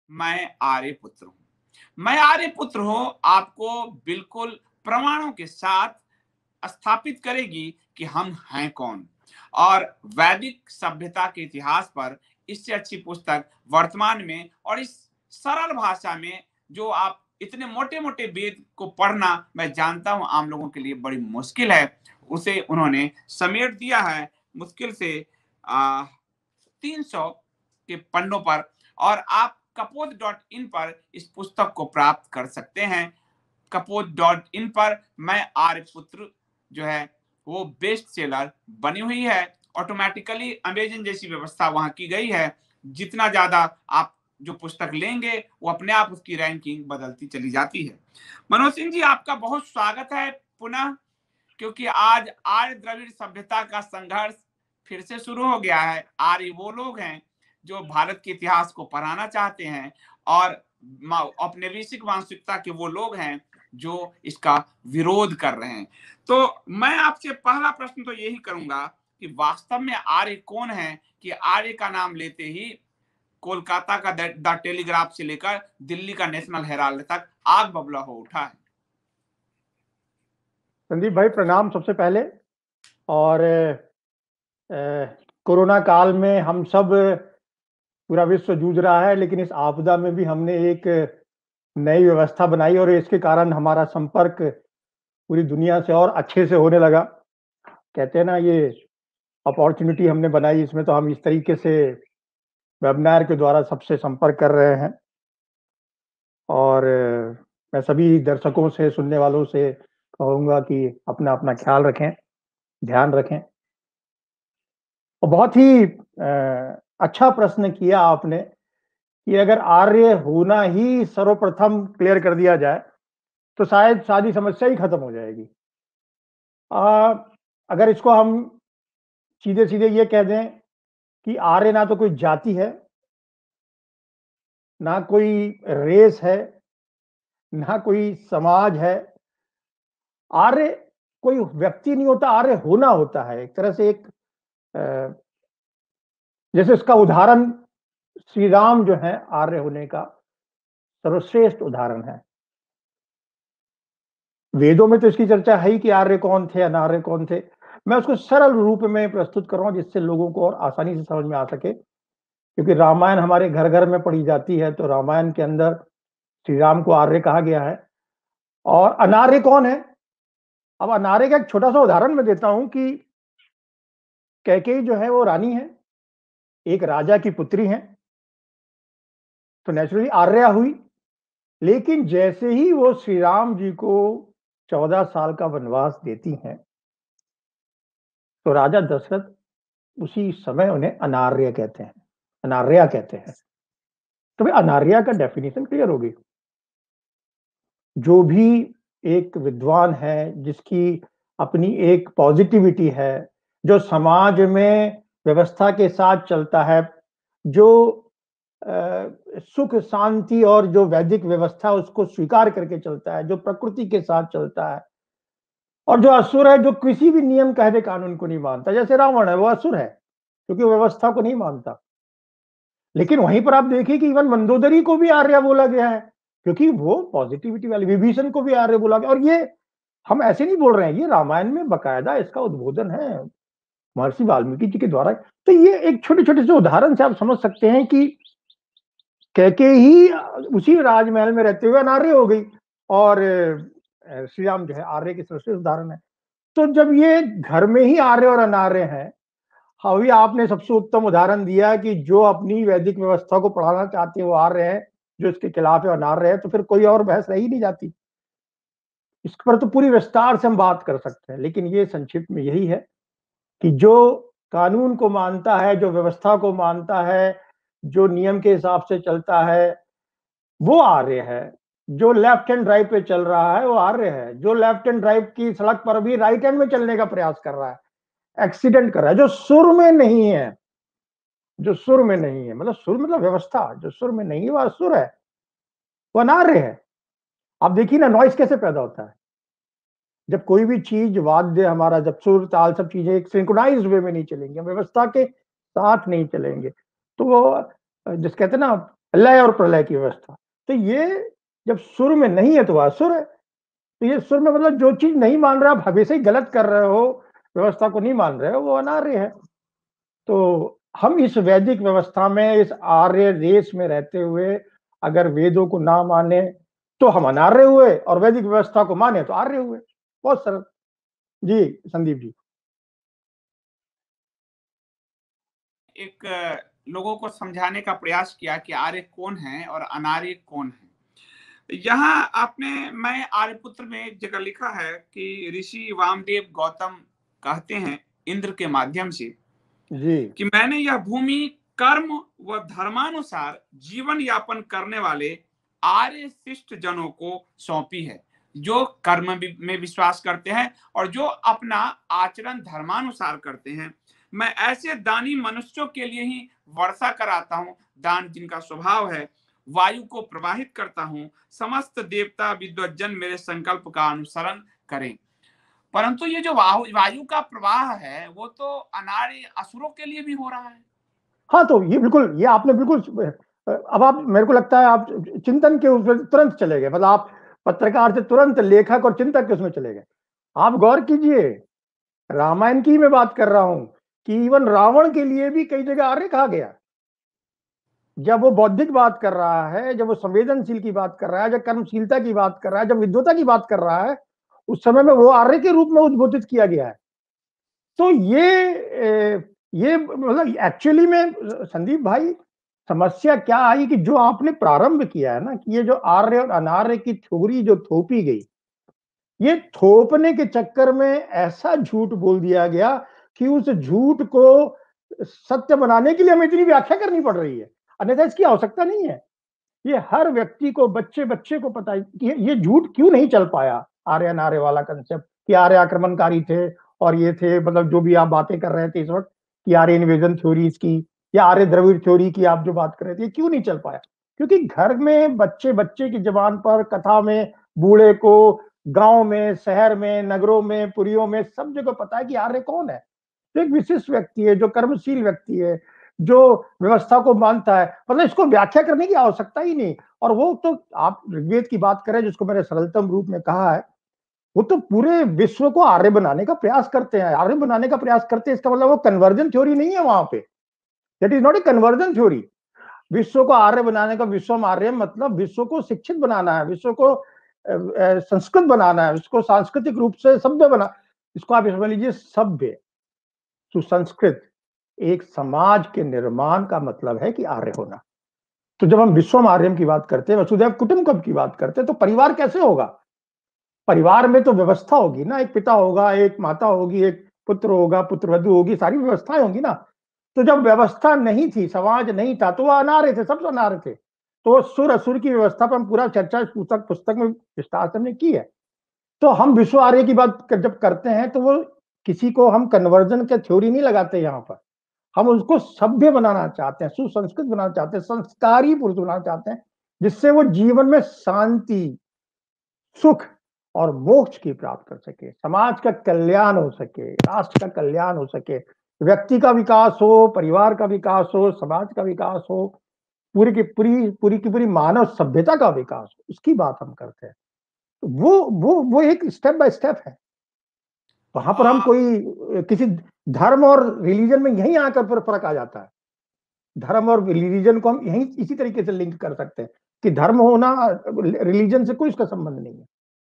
मैं आर्यपुत्र हूँ। मैं आर्यपुत्र हूँ आपको बिल्कुल प्रमाणों के साथ स्थापित करेगी कि हम हैं कौन। और वैदिक सभ्यता के इतिहास पर इससे अच्छी पुस्तक वर्तमान में और इस सरल भाषा में, जो आप इतने मोटे-मोटे वेद को पढ़ना मैं जानता हूँ आम लोगों के लिए बड़ी मुश्किल है, उसे उन्होंने समेट दिया है मुश्किल से 300 के पन्नों पर। और आप कपोत डॉट इन पर इस पुस्तक को प्राप्त कर सकते हैं। कपोत डॉट इन पर मैं आर्यपुत्र जो है वो बेस्ट सेलर बनी हुई है। ऑटोमेटिकली अमेजन जैसी व्यवस्था वहां की गई है। जितना ज्यादा आप जो पुस्तक लेंगे वो अपने आप उसकी रैंकिंग बदलती चली जाती है। मनोज सिंह जी, आपका बहुत स्वागत है पुनः, क्योंकि आज आर्य द्रविड़ सभ्यता का संघर्ष फिर से शुरू हो गया है। आर्य वो लोग हैं जो भारत के इतिहास को पढ़ाना चाहते हैं, और औपनिवेशिक मानसिकता के वो लोग हैं जो इसका विरोध कर रहे हैं। तो मैं आपसे पहला प्रश्न तो यही करूंगा कि वास्तव में आर्य कौन है, कि आर्य का नाम लेते ही कोलकाता का द टेलीग्राफ से लेकर दिल्ली का नेशनल हेराल्ड तक आग बबूला हो उठा है। संदीप भाई प्रणाम सबसे पहले। और कोरोना काल में हम सब, पूरा विश्व जूझ रहा है, लेकिन इस आपदा में भी हमने एक नई व्यवस्था बनाई और इसके कारण हमारा संपर्क पूरी दुनिया से और अच्छे से होने लगा। कहते हैं ना, ये अपॉर्चुनिटी हमने बनाई, इसमें तो हम इस तरीके से वेबिनार के द्वारा सबसे संपर्क कर रहे हैं। और मैं सभी दर्शकों से, सुनने वालों से कहूँगा कि अपना अपना ख्याल रखें, ध्यान रखें। और बहुत ही अच्छा प्रश्न किया आपने कि अगर आर्य होना ही सर्वप्रथम क्लियर कर दिया जाए तो शायद सारी समस्या ही खत्म हो जाएगी। अगर इसको हम सीधे सीधे ये कह दें कि आर्य ना तो कोई जाति है, ना कोई रेस है, ना कोई समाज है। आर्य कोई व्यक्ति नहीं होता, आर्य होना होता है एक तरह से। एक जैसे इसका उदाहरण श्री राम जो है आर्य होने का सर्वश्रेष्ठ उदाहरण है। वेदों में तो इसकी चर्चा है ही कि आर्य कौन थे, अनार्य कौन थे। मैं उसको सरल रूप में प्रस्तुत कर रहा हूं जिससे लोगों को और आसानी से समझ में आ सके, क्योंकि रामायण हमारे घर घर में पढ़ी जाती है। तो रामायण के अंदर श्री राम को आर्य कहा गया है। और अनार्य कौन है? अब अनार्य का एक छोटा सा उदाहरण मैं देता हूं कि कैकेयी जो है वो रानी है, एक राजा की पुत्री है, तो नेचुरली आर्या हुई। लेकिन जैसे ही वो श्री राम जी को 14 साल का वनवास देती हैं तो राजा दशरथ उसी समय उन्हें अनार्य कहते हैं, अनार्या कहते हैं। तो भाई अनार्या का डेफिनेशन क्लियर होगी। जो भी एक विद्वान है जिसकी अपनी एक पॉजिटिविटी है, जो समाज में व्यवस्था के साथ चलता है, जो सुख शांति और जो वैदिक व्यवस्था उसको स्वीकार करके चलता है, जो प्रकृति के साथ चलता है, और जो असुर है, जो किसी भी नियम कायदे कानून को नहीं मानता, जैसे रावण है वो असुर है क्योंकि व्यवस्था को नहीं मानता। लेकिन वहीं पर आप देखिए कि इवन मंदोदरी को भी आर्य बोला गया है क्योंकि वो पॉजिटिविटी वाले। विभीषण को भी आर्य बोला गया। और ये हम ऐसे नहीं बोल रहे हैं, ये रामायण में बकायदा इसका उद्बोधन है महर्षि वाल्मीकि जी के द्वारा। तो ये एक छोटे छोटे से उदाहरण से आप समझ सकते हैं कि कैकेयी उसी राजमहल में रहते हुए अनार्य हो गई और श्री राम जो है आर्य के सर्वश्रेष्ठ उदाहरण है। तो जब ये घर में ही आर्य और अनार्य है, अभी आपने सबसे उत्तम उदाहरण दिया कि जो अपनी वैदिक व्यवस्था को पढ़ाना चाहते हैं वो आर्य है, जो इसके खिलाफ है अनार्य है, तो फिर कोई और बहस रही नहीं जाती। इस पर तो पूरी विस्तार से हम बात कर सकते हैं, लेकिन ये संक्षिप्त में यही है कि जो कानून को मानता है, जो व्यवस्था को मानता है, जो नियम के हिसाब से चलता है, वो आर्य है। जो लेफ्ट हैंड ड्राइव पे चल रहा है वो आर्य है। जो लेफ्ट हैंड ड्राइव की सड़क पर भी राइट हैंड में चलने का प्रयास कर रहा है, एक्सीडेंट कर रहा है, जो सुर में नहीं है, जो सुर में नहीं है, मतलब सुर मतलब व्यवस्था, जो सुर में नहीं है वो असुर है, वो अनार्य है। आप देखिए ना, नॉइस कैसे पैदा होता है जब कोई भी चीज, वाद्य हमारा, जब सुर ताल सब चीजें एक सिंक्रोनाइज्ड वे में नहीं चलेंगे, व्यवस्था के साथ नहीं चलेंगे, तो वो जिस कहते हैं ना लय और प्रलय की व्यवस्था। तो ये जब सुर में नहीं है तो वह असुर है। तो ये सुर में मतलब जो चीज नहीं मान रहे, आप हमेशा ही गलत कर रहे हो, व्यवस्था को नहीं मान रहे हो, वो अनार्य है। तो हम इस वैदिक व्यवस्था में, इस आर्य देश में रहते हुए अगर वेदों को ना माने तो हम अनार्य हुए, और वैदिक व्यवस्था को माने तो आर्य हुए। बहुत सरल। जी संदीप जी। एक लोगों को समझाने का प्रयास किया कि आर्य कौन है और अनार्य कौन है। यहाँ आपने, मैं आर्यपुत्र में एक जगह लिखा है कि ऋषि वामदेव गौतम कहते हैं इंद्र के माध्यम से जी कि मैंने यह भूमि कर्म व धर्मानुसार जीवन यापन करने वाले आर्य शिष्ट जनों को सौंपी है, जो कर्म में विश्वास करते हैं और जो अपना आचरण धर्मानुसार करते हैं। मैं ऐसे दानी मनुष्यों के लिए ही वर्षा कराता हूँ, दान जिनका स्वभाव है, वायु को प्रवाहित करता हूँ, समस्त देवता विद्वज्जन मेरे संकल्प का अनुसरण करें। परंतु ये जो वायु का प्रवाह है वो तो अनार्य असुरों के लिए भी हो रहा है। हाँ, तो ये बिल्कुल, ये आपने बिल्कुल अब आप, मेरे को लगता है आप चिंतन के उसमें तुरंत चले गए, मतलब आप पत्रकार से तुरंत लेखक और चिंतक के उसमें चले गए। आप गौर कीजिए, रामायण की मैं बात कर रहा हूं कि इवन रावण के लिए भी कई जगह आर्य कहा गया। जब वो बौद्धिक बात कर रहा है, जब वो संवेदनशील की बात कर रहा है, जब कर्मशीलता की बात कर रहा है, जब विद्वता की बात कर रहा है, उस समय में वो आर्य के रूप में उद्बोधित किया गया है। तो ये मतलब एक्चुअली में संदीप भाई, समस्या क्या आई कि जो आपने प्रारंभ किया है ना, कि ये जो आर्य और अनार्य की थ्योरी जो थोपी गई, ये थोपने के चक्कर में ऐसा झूठ बोल दिया गया कि उस झूठ को सत्य बनाने के लिए हमें इतनी व्याख्या करनी पड़ रही है, अन्यथा इसकी आवश्यकता नहीं है। ये हर व्यक्ति को, बच्चे बच्चे को पता है कि ये झूठ क्यों नहीं चल पाया, आर्य अनार्य वाला कंसेप्ट, कि आर्य आक्रमणकारी थे और ये थे, मतलब जो भी आप बातें कर रहे थे इस वक्त कि आर्य इन्वेजन थ्योरीज की या आर्य द्रविड़ थ्योरी की आप जो बात कर रहे थे, क्यों नहीं चल पाया? क्योंकि घर में बच्चे बच्चे की जबान पर, कथा में, बूढ़े को, गांव में, शहर में, नगरों में, पुरियों में, सब जगह पता है कि आर्य कौन है। तो एक विशिष्ट व्यक्ति है, जो कर्मशील व्यक्ति है, जो व्यवस्था को मानता है, मतलब इसको व्याख्या करने की आवश्यकता ही नहीं। और वो तो आप ऋग्वेद की बात करें, जिसको मैंने सरलतम रूप में कहा है, वो तो पूरे विश्व को आर्य बनाने का प्रयास करते हैं। आर्य बनाने का प्रयास करते हैं, इसका मतलब वो कन्वर्जन थ्योरी नहीं है वहां पे। That is not a conversion theory. विश्व को आर्य बनाने का, विश्व आर्य मतलब विश्व को शिक्षित बनाना है, विश्व को संस्कृत बनाना है, इसको सांस्कृतिक रूप से सभ्य बना, इसको आप समझ लीजिए सभ्य सुसंस्कृत एक समाज के निर्माण का मतलब है कि आर्य होना। तो जब हम विश्वम आर्यम की बात करते हैं, वसुधैव कुटुंबकम की बात करते हैं, तो परिवार कैसे होगा? परिवार में तो व्यवस्था होगी ना, एक पिता होगा, एक माता होगी, एक पुत्र होगा, पुत्रवधु होगी, सारी व्यवस्थाएं होंगी ना। तो जब व्यवस्था नहीं थी, समाज नहीं था, तो वह अनार्य थे, सब अनार्य थे। तो सुर असुर की व्यवस्था पर हम पूरा चर्चा इस पुस्तक में विस्तार से हमने की है। तो हम विश्व आर्य की बात जब करते हैं तो वो किसी को हम कन्वर्जन के थ्योरी नहीं लगाते यहाँ पर। हम उसको सभ्य बनाना चाहते हैं, सुसंस्कृत बनाना चाहते हैं, संस्कारी पुरुष बनाना चाहते हैं, जिससे वो जीवन में शांति, सुख और मोक्ष की प्राप्त कर सके, समाज का कल्याण हो सके, राष्ट्र का कल्याण हो सके, व्यक्ति का विकास हो, परिवार का विकास हो, समाज का विकास हो, पूरी की पूरी मानव सभ्यता का विकास हो, उसकी बात हम करते हैं। तो वो एक स्टेप बाय स्टेप है। वहां पर हम कोई किसी धर्म और रिलीजन में यही आकर फर्क आ जाता है। धर्म और रिलीजन को हम यही इसी तरीके से लिंक कर सकते हैं कि धर्म होना रिलीजन से कोई इसका संबंध नहीं है।